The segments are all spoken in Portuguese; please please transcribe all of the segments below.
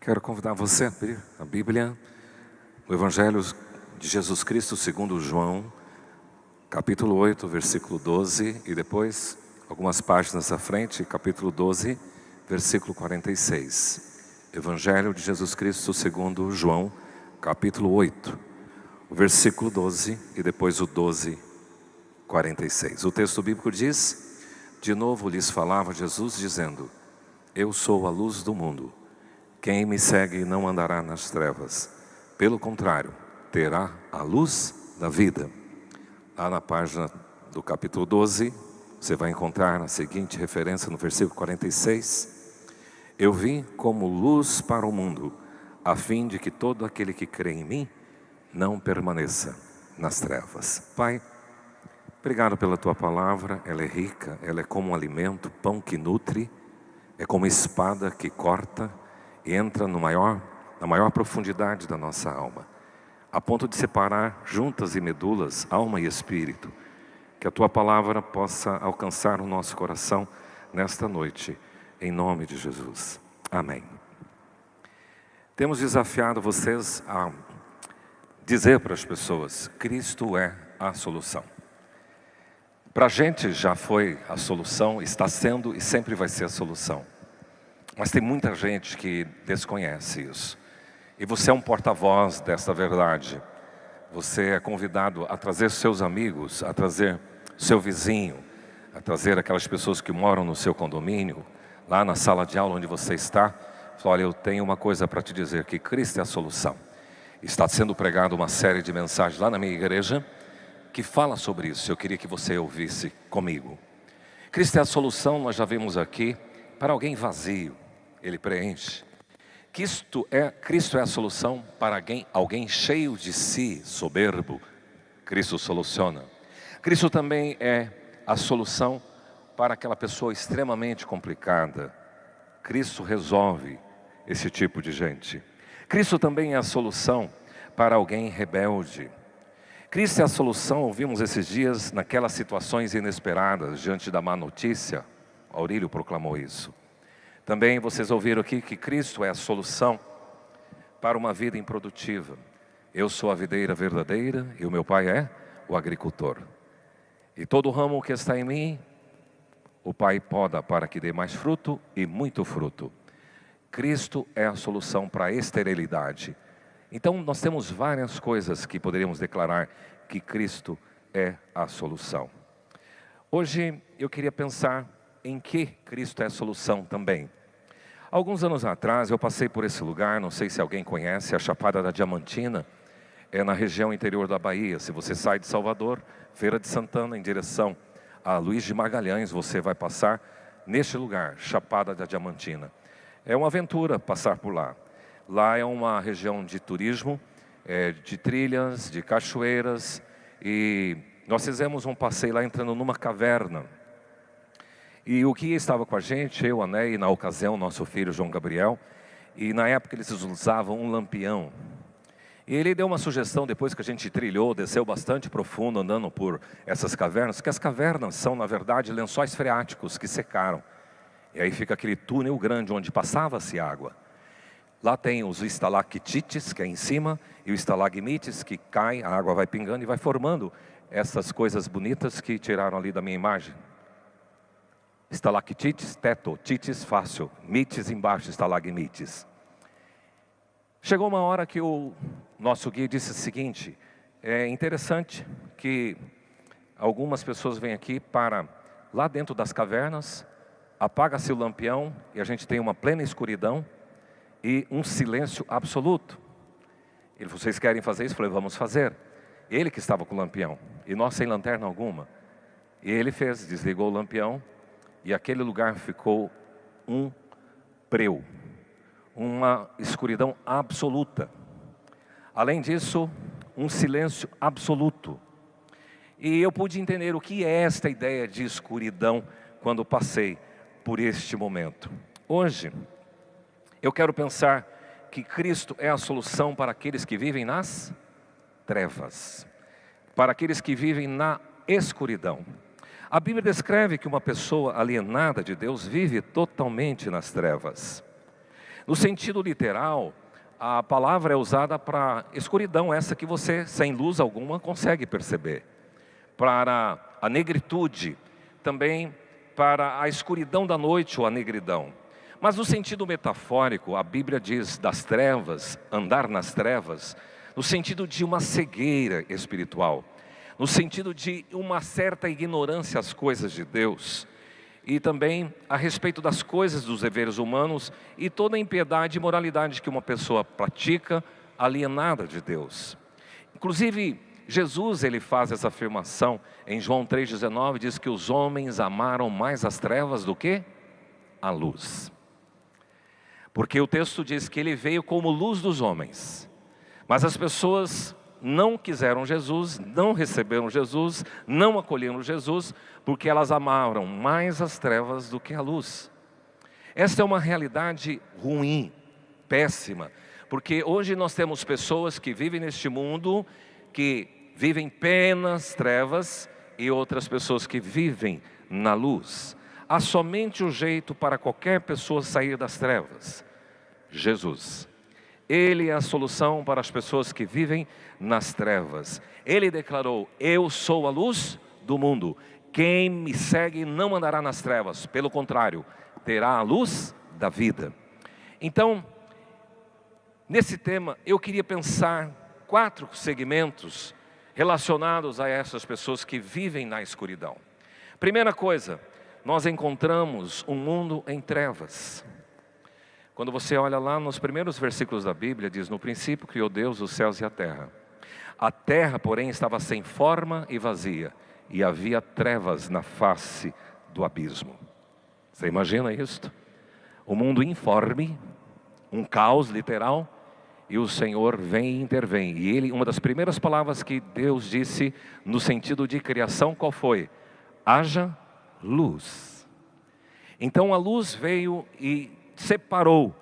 Quero convidar você a abrir a Bíblia, o Evangelho de Jesus Cristo segundo João, capítulo 8, versículo 12, e depois, algumas páginas à frente, capítulo 12, versículo 46. Evangelho de Jesus Cristo segundo João, capítulo 8, o versículo 12 e depois o 12, 46. O texto bíblico diz: de novo lhes falava Jesus dizendo: eu sou a luz do mundo. Quem me segue não andará nas trevas, pelo contrário, terá a luz da vida. Lá na página do capítulo 12, você vai encontrar a seguinte referência no versículo 46. Eu vim como luz para o mundo, a fim de que todo aquele que crê em mim não permaneça nas trevas. Pai, obrigado pela tua palavra, ela é rica, ela é como um alimento, pão que nutre, é como espada que corta e entra na maior profundidade da nossa alma, a ponto de separar juntas e medulas, alma e espírito. Que a tua palavra possa alcançar o nosso coração nesta noite, em nome de Jesus. Amém. Temos desafiado vocês a dizer para as pessoas: Cristo é a solução. Para a gente já foi a solução, está sendo e sempre vai ser a solução. Mas tem muita gente que desconhece isso. E você é um porta-voz dessa verdade. Você é convidado a trazer seus amigos, a trazer seu vizinho, a trazer aquelas pessoas que moram no seu condomínio, lá na sala de aula onde você está. Fala: olha, eu tenho uma coisa para te dizer, que Cristo é a solução. Está sendo pregado uma série de mensagens lá na minha igreja que fala sobre isso. Eu queria que você ouvisse comigo. Cristo é a solução, nós já vimos aqui, para alguém vazio, Ele preenche. Cristo é a solução para alguém cheio de si, soberbo. Cristo soluciona. Cristo também é a solução para aquela pessoa extremamente complicada. Cristo resolve esse tipo de gente. Cristo também é a solução para alguém rebelde. Cristo é a solução, ouvimos esses dias, naquelas situações inesperadas, diante da má notícia. Aurílio proclamou isso. Também vocês ouviram aqui que Cristo é a solução para uma vida improdutiva. Eu sou a videira verdadeira e o meu Pai é o agricultor. E todo ramo que está em mim, o Pai poda para que dê mais fruto e muito fruto. Cristo é a solução para a esterilidade. Então nós temos várias coisas que poderíamos declarar que Cristo é a solução. Hoje eu queria pensar em que Cristo é a solução também. Alguns anos atrás eu passei por esse lugar, não sei se alguém conhece, a Chapada da Diamantina, é na região interior da Bahia. Se você sai de Salvador, Feira de Santana, em direção a Luiz de Magalhães, você vai passar neste lugar, Chapada da Diamantina. É uma aventura passar por lá. Lá é uma região de turismo, de trilhas, de cachoeiras, e nós fizemos um passeio lá entrando numa caverna. E o que estava com a gente, eu, a Ney, e na ocasião nosso filho João Gabriel, e na época eles usavam um lampião. E ele deu uma sugestão, depois que a gente trilhou, desceu bastante profundo andando por essas cavernas, que as cavernas são na verdade lençóis freáticos que secaram. E aí fica aquele túnel grande onde passava-se água. Lá tem os estalactites, que é em cima, e os estalagmites, que cai, a água vai pingando e vai formando essas coisas bonitas que tiraram ali da minha imagem. Estalactites, teto, tites, fácil, mites embaixo, estalagmites. Chegou uma hora que o nosso guia disse o seguinte: é interessante que algumas pessoas vêm aqui para lá dentro das cavernas, apaga-se o lampião e a gente tem uma plena escuridão e um silêncio absoluto. Ele: vocês querem fazer isso? Eu falei: vamos fazer. Ele que estava com o lampião e nós sem lanterna alguma. E ele fez, desligou o lampião e aquele lugar ficou um breu, uma escuridão absoluta. Além disso, um silêncio absoluto. E eu pude entender o que é esta ideia de escuridão quando passei por este momento. Hoje, eu quero pensar que Cristo é a solução para aqueles que vivem nas trevas, para aqueles que vivem na escuridão. A Bíblia descreve que uma pessoa alienada de Deus vive totalmente nas trevas. No sentido literal, a palavra é usada para escuridão, essa que você, sem luz alguma, consegue perceber. Para a negritude, também para a escuridão da noite ou a negridão. Mas no sentido metafórico, a Bíblia diz das trevas, andar nas trevas, no sentido de uma cegueira espiritual, no sentido de uma certa ignorância às coisas de Deus, e também a respeito das coisas dos deveres humanos e toda a impiedade e imoralidade que uma pessoa pratica, alienada de Deus. Inclusive, Jesus ele faz essa afirmação em João 3,19, diz que os homens amaram mais as trevas do que a luz. Porque o texto diz que ele veio como luz dos homens, mas as pessoas não quiseram Jesus, não receberam Jesus, não acolheram Jesus, porque elas amaram mais as trevas do que a luz. Esta é uma realidade ruim, péssima, porque hoje nós temos pessoas que vivem neste mundo, que vivem apenas trevas, e outras pessoas que vivem na luz. Há somente um jeito para qualquer pessoa sair das trevas: Jesus. Ele é a solução para as pessoas que vivem nas trevas. Ele declarou: eu sou a luz do mundo. Quem me segue não andará nas trevas, pelo contrário, terá a luz da vida. Então, nesse tema, eu queria pensar 4 segmentos relacionados a essas pessoas que vivem na escuridão. Primeira coisa, nós encontramos um mundo em trevas. Quando você olha lá nos primeiros versículos da Bíblia, diz: no princípio criou Deus os céus e a terra. A terra, porém, estava sem forma e vazia, e havia trevas na face do abismo. Você imagina isto? O mundo informe, um caos literal, e o Senhor vem e intervém. E ele, uma das primeiras palavras que Deus disse no sentido de criação, qual foi? Haja luz. Então a luz veio e separou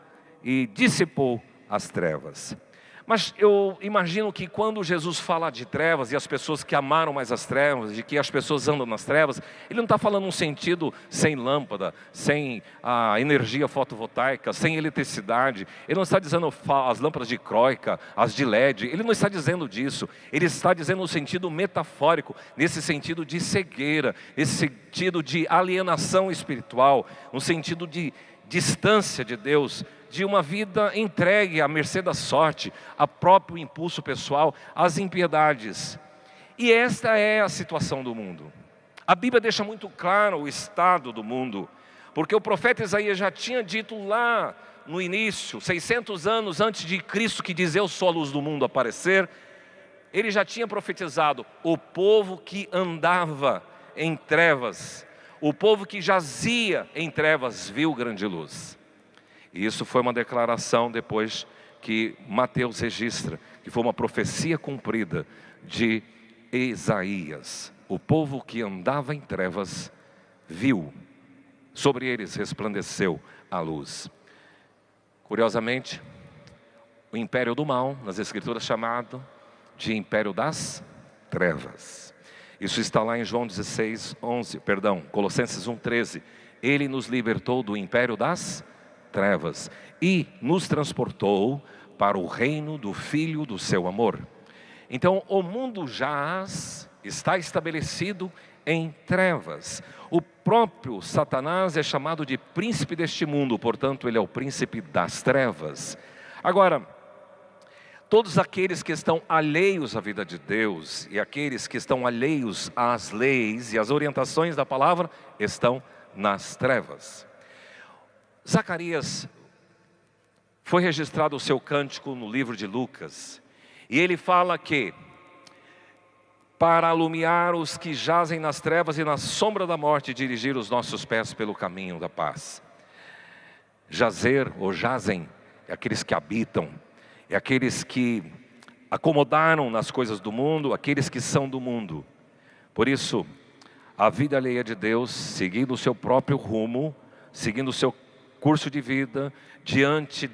e dissipou as trevas. Mas eu imagino que quando Jesus fala de trevas e as pessoas que amaram mais as trevas, de que as pessoas andam nas trevas, ele não está falando num sentido sem lâmpada, sem a energia fotovoltaica, sem eletricidade. Ele não está dizendo as lâmpadas de Croica, as de LED, ele não está dizendo disso. Ele está dizendo no sentido metafórico, nesse sentido de cegueira, nesse sentido de alienação espiritual, no sentido de distância de Deus, de uma vida entregue à mercê da sorte, a próprio impulso pessoal, às impiedades. E esta é a situação do mundo. A Bíblia deixa muito claro o estado do mundo, porque o profeta Isaías já tinha dito lá no início, 600 anos antes de Cristo, que diz: eu sou a luz do mundo, aparecer. Ele já tinha profetizado: o povo que andava em trevas, o povo que jazia em trevas, viu grande luz. E isso foi uma declaração depois que Mateus registra, que foi uma profecia cumprida de Isaías. O povo que andava em trevas viu, sobre eles resplandeceu a luz. Curiosamente, o império do mal, nas escrituras, chamado de império das trevas. Isso está lá em João 16:11, Colossenses 1:13. Ele nos libertou do império das trevas e nos transportou para o reino do Filho do seu amor. Então o mundo está estabelecido em trevas. O próprio Satanás é chamado de príncipe deste mundo, portanto ele é o príncipe das trevas. Agora, todos aqueles que estão alheios à vida de Deus e aqueles que estão alheios às leis e às orientações da palavra estão nas trevas. Zacarias foi registrado o seu cântico no livro de Lucas, e ele fala que para alumiar os que jazem nas trevas e na sombra da morte, dirigir os nossos pés pelo caminho da paz. Jazer ou jazem é aqueles que habitam, é aqueles que acomodaram nas coisas do mundo, aqueles que são do mundo. Por isso, a vida alheia de Deus, seguindo o seu próprio rumo, seguindo o seu curso de vida, distante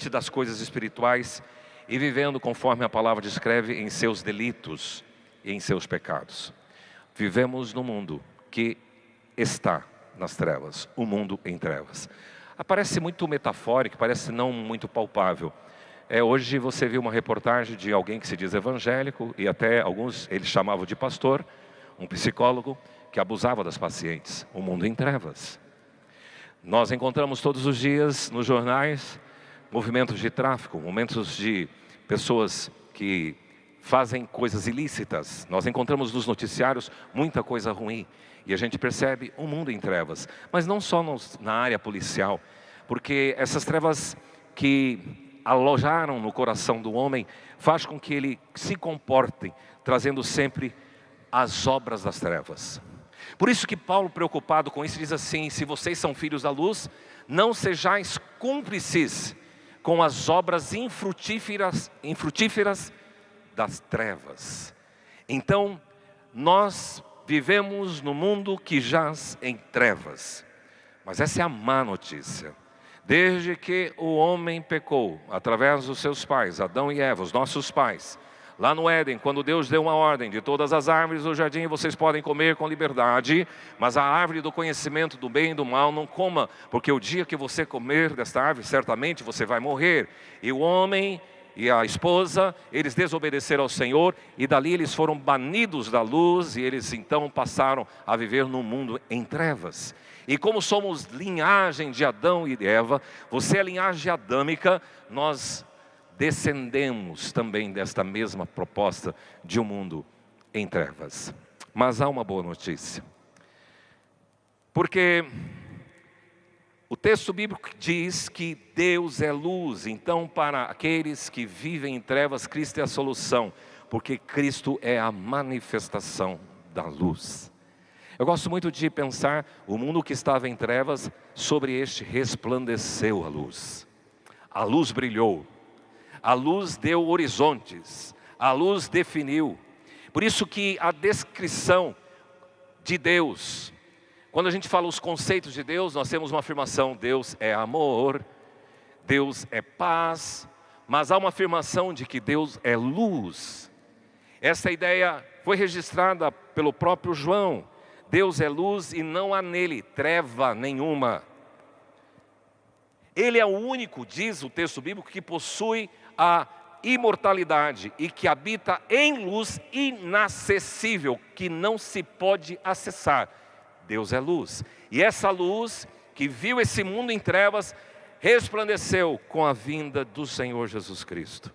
das coisas espirituais e vivendo conforme a palavra descreve em seus delitos e em seus pecados. Vivemos num mundo que está nas trevas, um mundo em trevas. Parece muito metafórico, parece não muito palpável. Hoje você viu uma reportagem de alguém que se diz evangélico, e até alguns eles chamavam de pastor, um psicólogo, que abusava das pacientes. O mundo em trevas. Nós encontramos todos os dias nos jornais movimentos de tráfico, momentos de pessoas que fazem coisas ilícitas. Nós encontramos nos noticiários muita coisa ruim. E a gente percebe um mundo em trevas. Mas não só na área policial, porque essas trevas que alojaram no coração do homem faz com que ele se comporte, trazendo sempre as obras das trevas. Por isso que Paulo, preocupado com isso, diz assim: se vocês são filhos da luz, não sejais cúmplices com as obras infrutíferas das trevas. Então, nós vivemos no mundo que jaz em trevas. Mas essa é a má notícia. Desde que o homem pecou, através dos seus pais, Adão e Eva, os nossos pais, lá no Éden, quando Deus deu uma ordem de todas as árvores do jardim, vocês podem comer com liberdade, mas a árvore do conhecimento do bem e do mal não coma, porque o dia que você comer desta árvore, certamente você vai morrer. E o homem e a esposa, eles desobedeceram ao Senhor, e dali eles foram banidos da luz, e eles então passaram a viver num mundo em trevas. E como somos linhagem de Adão e de Eva, você é linhagem adâmica, nós descendemos também desta mesma proposta de um mundo em trevas. Mas há uma boa notícia, porque o texto bíblico diz que Deus é luz. Então, para aqueles que vivem em trevas, Cristo é a solução, porque Cristo é a manifestação da luz. Eu gosto muito de pensar o mundo que estava em trevas, sobre este resplandeceu a luz. A luz brilhou. A luz deu horizontes, a luz definiu. Por isso que a descrição de Deus, quando a gente fala os conceitos de Deus, nós temos uma afirmação: Deus é amor, Deus é paz, mas há uma afirmação de que Deus é luz. Essa ideia foi registrada pelo próprio João. Deus é luz e não há nele treva nenhuma. Ele é o único, diz o texto bíblico, que possui a imortalidade e que habita em luz inacessível, que não se pode acessar. Deus é luz. E essa luz que viu esse mundo em trevas, resplandeceu com a vinda do Senhor Jesus Cristo.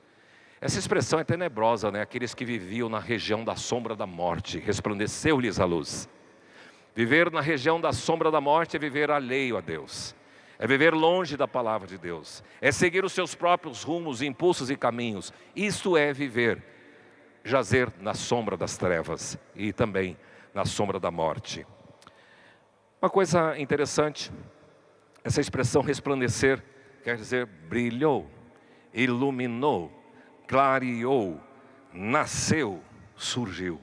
Essa expressão é tenebrosa, né? Aqueles que viviam na região da sombra da morte, resplandeceu-lhes a luz. Viver na região da sombra da morte é viver alheio a Deus. É viver longe da palavra de Deus. É seguir os seus próprios rumos, impulsos e caminhos. Isto é viver, jazer na sombra das trevas e também na sombra da morte. Uma coisa interessante, essa expressão resplandecer quer dizer brilhou, iluminou, clareou, nasceu, surgiu.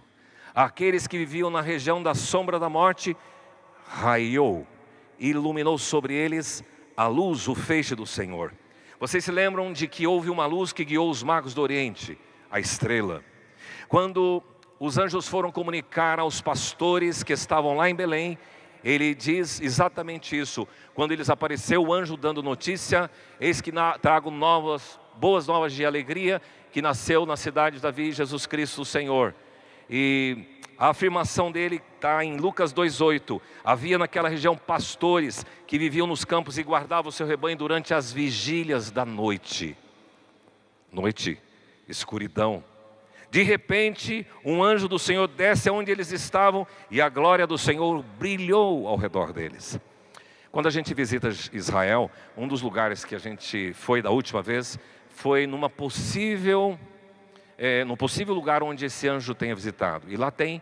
Aqueles que viviam na região da sombra da morte, raiou, iluminou sobre eles a luz, o feixe do Senhor. Vocês se lembram de que houve uma luz que guiou os magos do Oriente, a estrela. Quando os anjos foram comunicar aos pastores que estavam lá em Belém, ele diz exatamente isso. Quando lhes apareceu o anjo dando notícia: eis que trago boas novas de alegria, que nasceu na cidade de Davi Jesus Cristo o Senhor. E a afirmação dele está em Lucas 2,8. Havia naquela região pastores que viviam nos campos e guardavam o seu rebanho durante as vigílias da noite. Noite, escuridão. De repente, um anjo do Senhor desce aonde eles estavam e a glória do Senhor brilhou ao redor deles. Quando a gente visita Israel, um dos lugares que a gente foi da última vez foi num possível lugar onde esse anjo tenha visitado. E lá tem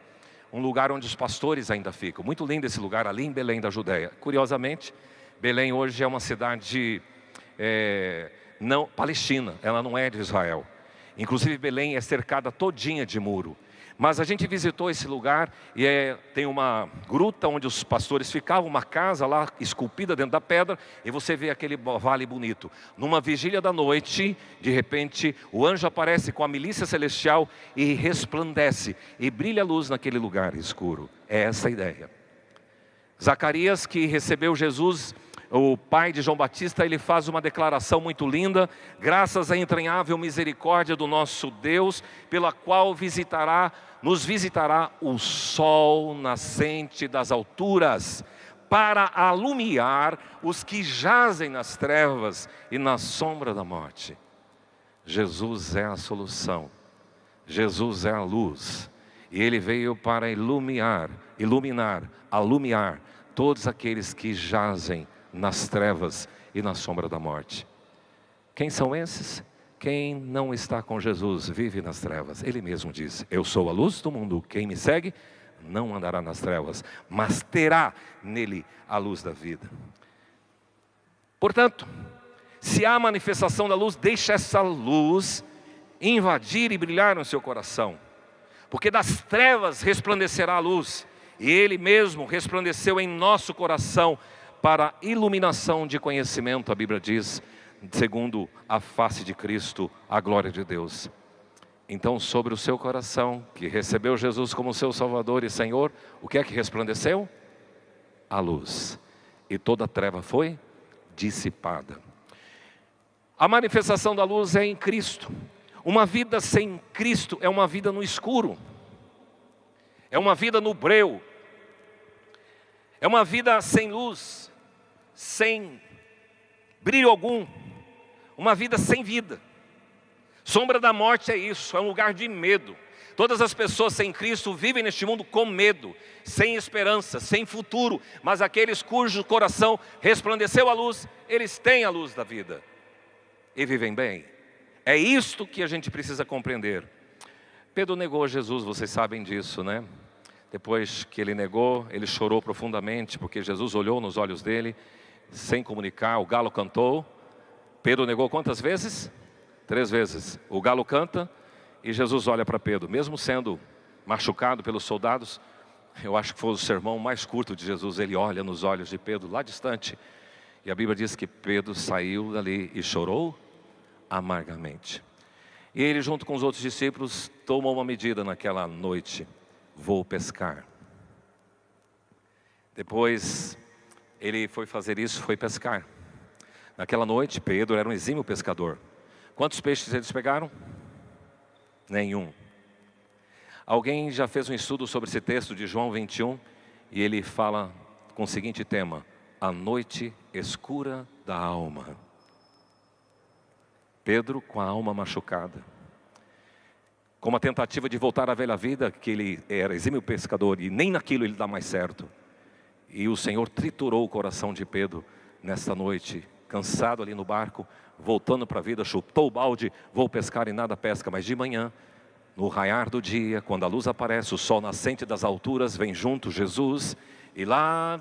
um lugar onde os pastores ainda ficam. Muito lindo esse lugar, ali em Belém da Judéia. Curiosamente, Belém hoje é uma cidade não palestina, ela não é de Israel. Inclusive Belém é cercada todinha de muro. Mas a gente visitou esse lugar e tem uma gruta onde os pastores ficavam, uma casa lá esculpida dentro da pedra, e você vê aquele vale bonito. Numa vigília da noite, de repente, o anjo aparece com a milícia celestial e resplandece, e brilha a luz naquele lugar escuro. É essa a ideia. Zacarias, que recebeu Jesus o pai de João Batista, ele faz uma declaração muito linda: graças à entranhável misericórdia do nosso Deus, pela qual nos visitará o sol nascente das alturas, para alumiar os que jazem nas trevas e na sombra da morte. Jesus é a solução, Jesus é a luz, e Ele veio para iluminar, alumiar todos aqueles que jazem nas trevas e na sombra da morte. Quem são esses? Quem não está com Jesus vive nas trevas. Ele mesmo diz: eu sou a luz do mundo, quem me segue não andará nas trevas, mas terá nele a luz da vida. Portanto, se há manifestação da luz, deixe essa luz invadir e brilhar no seu coração, porque das trevas resplandecerá a luz, e Ele mesmo resplandeceu em nosso coração para iluminação de conhecimento, a Bíblia diz, segundo a face de Cristo, a glória de Deus. Então, sobre o seu coração, que recebeu Jesus como seu Salvador e Senhor, o que é que resplandeceu? A luz. E toda a treva foi dissipada. A manifestação da luz é em Cristo. Uma vida sem Cristo é uma vida no escuro. É uma vida no breu. É uma vida sem luz, sem brilho algum. Uma vida sem vida. Sombra da morte é isso, é um lugar de medo. Todas as pessoas sem Cristo vivem neste mundo com medo, sem esperança, sem futuro. Mas aqueles cujo coração resplandeceu a luz, eles têm a luz da vida e vivem bem. É isto que a gente precisa compreender. Pedro negou Jesus, vocês sabem disso, né? Depois que ele negou, ele chorou profundamente, porque Jesus olhou nos olhos dele, sem comunicar. O galo cantou. Pedro negou quantas vezes? 3 vezes. O galo canta e Jesus olha para Pedro. Mesmo sendo machucado pelos soldados, eu acho que foi o sermão mais curto de Jesus. Ele olha nos olhos de Pedro, lá distante. E a Bíblia diz que Pedro saiu dali e chorou amargamente. E ele, junto com os outros discípulos, tomou uma medida naquela noite: vou pescar. Depois ele foi fazer isso, foi pescar. Naquela noite, Pedro era um exímio pescador. Quantos peixes eles pegaram? Nenhum. Alguém já fez um estudo sobre esse texto de João 21, e ele fala com o seguinte tema: a noite escura da alma. Pedro com a alma machucada, com uma tentativa de voltar à velha vida, que ele era exímio pescador e nem naquilo ele dá mais certo. E o Senhor triturou o coração de Pedro nesta noite, cansado ali no barco, voltando para a vida, chutou o balde: vou pescar, e nada pesca. Mas de manhã, no raiar do dia, quando a luz aparece, o sol nascente das alturas, vem junto Jesus, e lá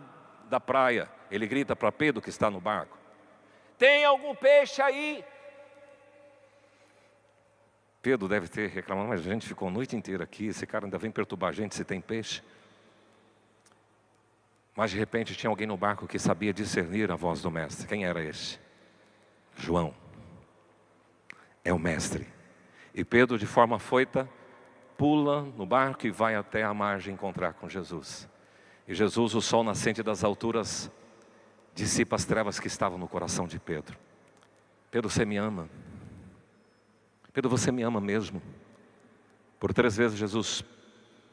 da praia, ele grita para Pedro que está no barco: tem algum peixe aí? Pedro deve ter reclamado: mas a gente ficou a noite inteira aqui, esse cara ainda vem perturbar a gente se tem peixe. Mas de repente tinha alguém no barco que sabia discernir a voz do mestre. Quem era esse? João. É o mestre. E Pedro, de forma afoita, pula no barco e vai até a margem encontrar com Jesus. E Jesus, o sol nascente das alturas, dissipa as trevas que estavam no coração de Pedro. Pedro, você me ama? Pedro, você me ama mesmo? Por 3 vezes Jesus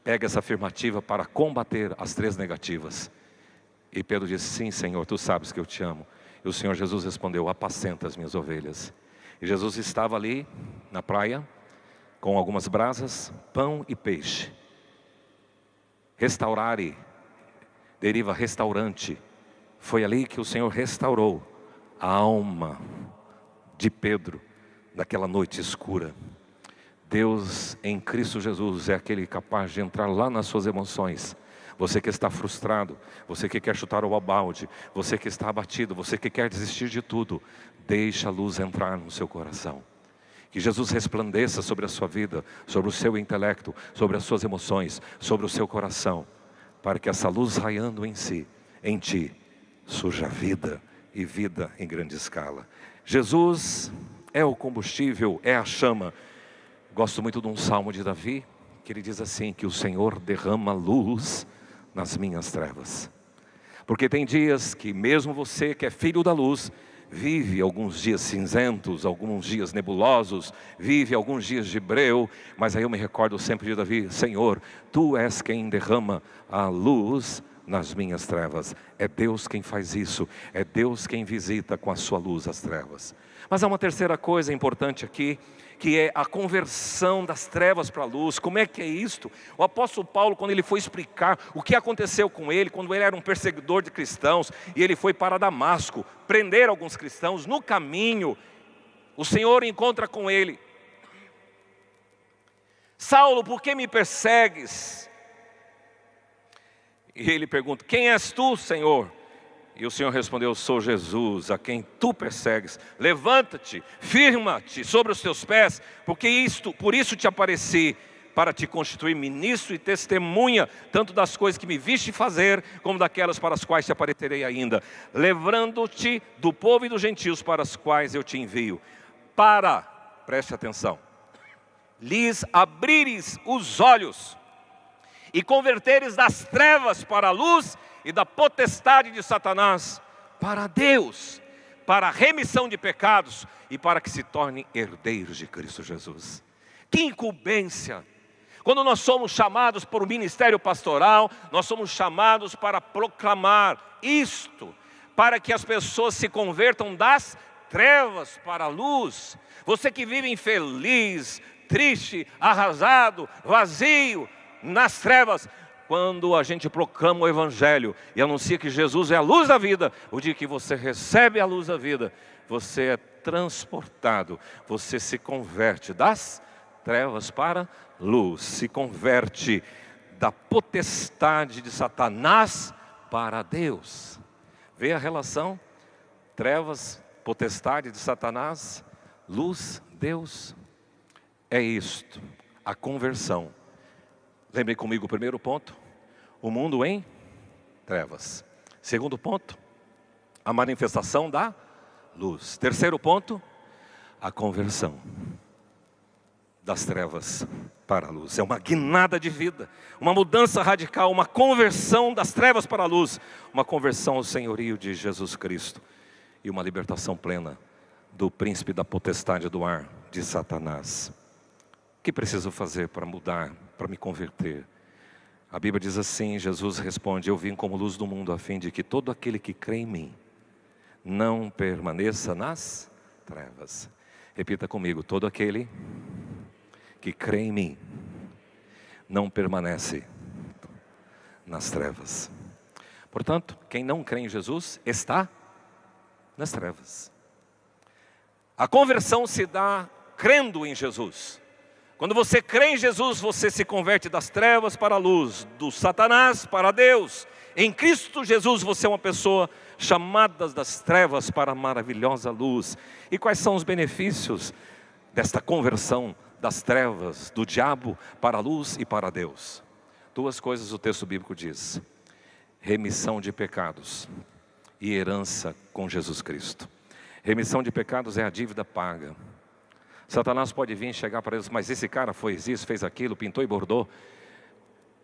pega essa afirmativa para combater as 3 negativas. E Pedro disse: sim, Senhor, tu sabes que eu te amo. E o Senhor Jesus respondeu: apacenta as minhas ovelhas. E Jesus estava ali na praia, com algumas brasas, pão e peixe. Restaurare deriva restaurante. Foi ali que o Senhor restaurou a alma de Pedro naquela noite escura. Deus em Cristo Jesus é aquele capaz de entrar lá nas suas emoções. Você que está frustrado, você que quer chutar o balde, você que está abatido, você que quer desistir de tudo, deixa a luz entrar no seu coração. Que Jesus resplandeça sobre a sua vida, sobre o seu intelecto, sobre as suas emoções, sobre o seu coração, para que essa luz raiando em ti, surja vida, e vida em grande escala. Jesus é o combustível, é a chama. Gosto muito de um salmo de Davi, que ele diz assim: que o Senhor derrama luz nas minhas trevas. Porque tem dias que mesmo você que é filho da luz, vive alguns dias cinzentos, alguns dias nebulosos, vive alguns dias de breu, mas aí eu me recordo sempre de Davi: Senhor, Tu és quem derrama a luz nas minhas trevas. É Deus quem faz isso, é Deus quem visita com a sua luz as trevas. Mas há uma terceira coisa importante aqui, que é a conversão das trevas para a luz. Como é que é isto? O apóstolo Paulo, quando ele foi explicar o que aconteceu com ele, quando ele era um perseguidor de cristãos, e ele foi para Damasco prender alguns cristãos, no caminho, o Senhor encontra com ele: Saulo, por que me persegues? E ele pergunta: quem és tu, Senhor? E o Senhor respondeu: sou Jesus, a quem tu persegues. Levanta-te, firma-te sobre os teus pés, porque por isso te apareci, para te constituir ministro e testemunha, tanto das coisas que me viste fazer, como daquelas para as quais te aparecerei ainda, livrando-te do povo e dos gentios para os quais eu te envio, para, preste atenção, lhes abrires os olhos, e converteres das trevas para a luz, e da potestade de Satanás para Deus, para a remissão de pecados, e para que se tornem herdeiros de Cristo Jesus. Que incumbência! Quando nós somos chamados para o ministério pastoral, nós somos chamados para proclamar isto, para que as pessoas se convertam das trevas para a luz. Você que vive infeliz, triste, arrasado, vazio, nas trevas, quando a gente proclama o Evangelho e anuncia que Jesus é a luz da vida, o dia que você recebe a luz da vida, você é transportado, você se converte das trevas para luz, se converte da potestade de Satanás para Deus. Vê a relação? Trevas, potestade de Satanás, luz, Deus. É isto, a conversão. Lembrem comigo o primeiro ponto: o mundo em trevas. Segundo ponto, a manifestação da luz. Terceiro ponto, a conversão das trevas para a luz. É uma guinada de vida, uma mudança radical, uma conversão das trevas para a luz, uma conversão ao senhorio de Jesus Cristo e uma libertação plena do príncipe da potestade do ar, de Satanás. O que preciso fazer para mudar, para me converter? A Bíblia diz assim, Jesus responde: eu vim como luz do mundo, a fim de que todo aquele que crê em mim não permaneça nas trevas. Repita comigo: todo aquele que crê em mim não permanece nas trevas. Portanto, quem não crê em Jesus está nas trevas. A conversão se dá crendo em Jesus. Quando você crê em Jesus, você se converte das trevas para a luz, do Satanás para Deus. Em Cristo Jesus você é uma pessoa chamada das trevas para a maravilhosa luz. E quais são os benefícios desta conversão das trevas, do diabo para a luz e para Deus? Duas coisas o texto bíblico diz: remissão de pecados e herança com Jesus Cristo. Remissão de pecados é a dívida paga. Satanás pode vir e chegar para eles: mas esse cara fez isso, fez aquilo, pintou e bordou.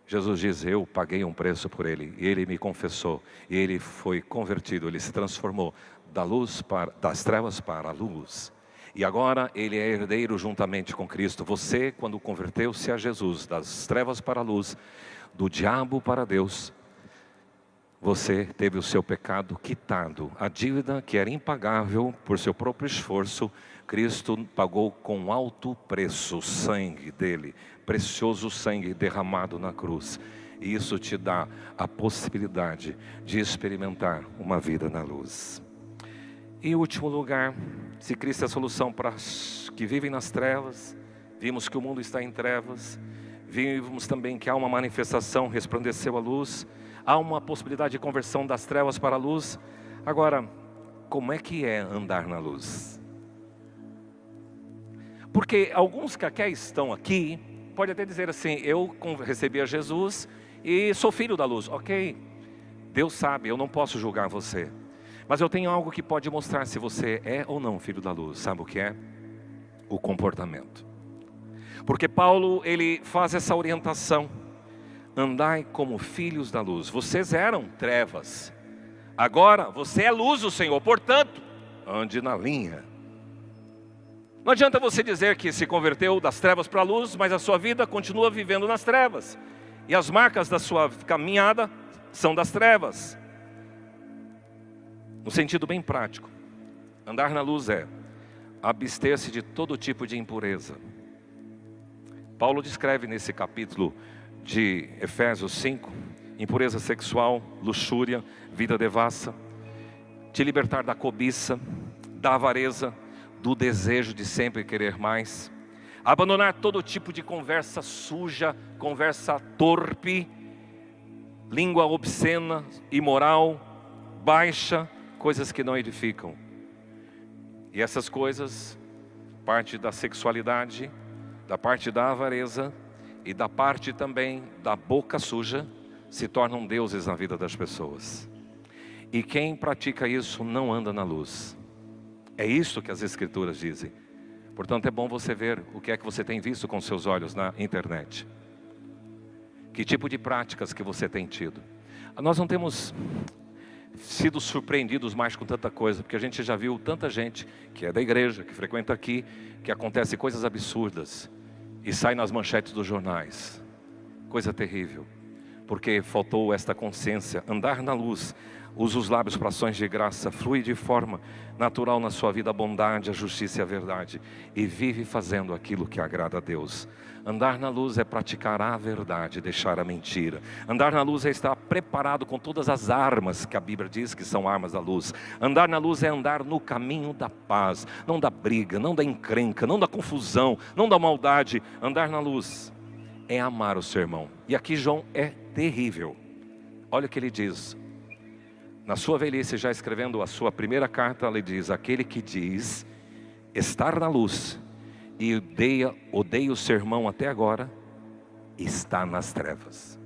Jesus diz: eu paguei um preço por ele, e ele me confessou, e ele foi convertido, ele se transformou das trevas para a luz. E agora ele é herdeiro juntamente com Cristo. Você, quando converteu-se a Jesus, das trevas para a luz, do diabo para Deus, você teve o seu pecado quitado. A dívida que era impagável por seu próprio esforço, Cristo pagou com alto preço, o sangue dele, precioso sangue derramado na cruz. E isso te dá a possibilidade de experimentar uma vida na luz. Em último lugar, se Cristo é a solução para os que vivem nas trevas, vimos que o mundo está em trevas, vimos também que há uma manifestação, resplandeceu a luz, há uma possibilidade de conversão das trevas para a luz. Agora, como é que é andar na luz? Porque alguns que até estão aqui, pode até dizer assim: eu recebi a Jesus e sou filho da luz. Ok, Deus sabe, eu não posso julgar você. Mas eu tenho algo que pode mostrar se você é ou não filho da luz. Sabe o que é? O comportamento. Porque Paulo, ele faz essa orientação: andai como filhos da luz. Vocês eram trevas, Agora você é luz do Senhor, portanto, ande na linha. Não adianta você dizer que se converteu das trevas para a luz, mas a sua vida continua vivendo nas trevas. E as marcas da sua caminhada são das trevas. No sentido bem prático, andar na luz é abster-se de todo tipo de impureza. Paulo descreve nesse capítulo de Efésios 5, impureza sexual, luxúria, vida devassa, te libertar da cobiça, da avareza, do desejo de sempre querer mais, abandonar todo tipo de conversa suja, conversa torpe, língua obscena, imoral, baixa, coisas que não edificam. E essas coisas, parte da sexualidade, da parte da avareza e da parte também da boca suja, se tornam deuses na vida das pessoas. E quem pratica isso não anda na luz. É isso que as Escrituras dizem. Portanto, é bom você ver o que é que você tem visto com seus olhos na internet. Que tipo de práticas que você tem tido. Nós não temos sido surpreendidos mais com tanta coisa, porque a gente já viu tanta gente que é da igreja, que frequenta aqui, que acontece coisas absurdas e sai nas manchetes dos jornais. Coisa terrível. Porque faltou esta consciência, andar na luz. Usa os lábios para ações de graça, flui de forma natural na sua vida a bondade, a justiça e a verdade. E vive fazendo aquilo que agrada a Deus. Andar na luz é praticar a verdade, deixar a mentira. Andar na luz é estar preparado com todas as armas que a Bíblia diz que são armas da luz. Andar na luz é andar no caminho da paz, não da briga, não da encrenca, não da confusão, não da maldade. Andar na luz é amar o seu irmão. E aqui João é terrível. Olha o que ele diz. Na sua velhice, já escrevendo a sua primeira carta, ele diz: aquele que diz estar na luz e odeia o seu irmão até agora, está nas trevas.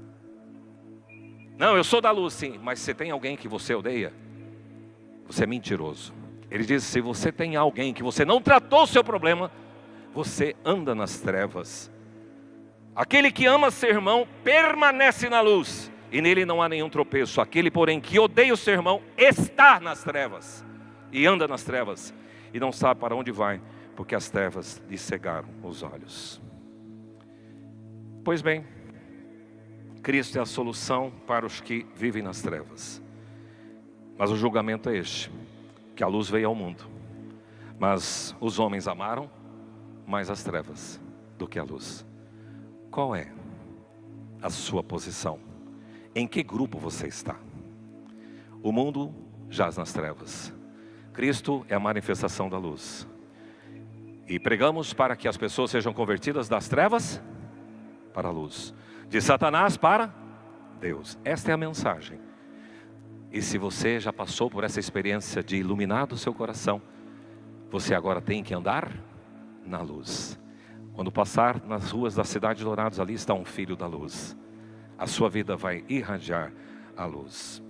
Não, eu sou da luz, sim, mas se tem alguém que você odeia, você é mentiroso. Ele diz: se você tem alguém que você não tratou o seu problema, você anda nas trevas. Aquele que ama seu irmão permanece na luz, e nele não há nenhum tropeço. Aquele, porém, que odeia o seu irmão, está nas trevas, e anda nas trevas, e não sabe para onde vai, porque as trevas lhe cegaram os olhos. Pois bem, Cristo é a solução para os que vivem nas trevas. Mas o julgamento é este, que a luz veio ao mundo, mas os homens amaram mais as trevas do que a luz. Qual é a sua posição? Em que grupo você está? O mundo jaz nas trevas. Cristo é a manifestação da luz. E pregamos para que as pessoas sejam convertidas das trevas para a luz, de Satanás para Deus. Esta é a mensagem. E se você já passou por essa experiência de iluminar o seu coração, você agora tem que andar na luz. Quando passar nas ruas da cidade de Dourados, ali está um filho da luz. A sua vida vai irradiar a luz.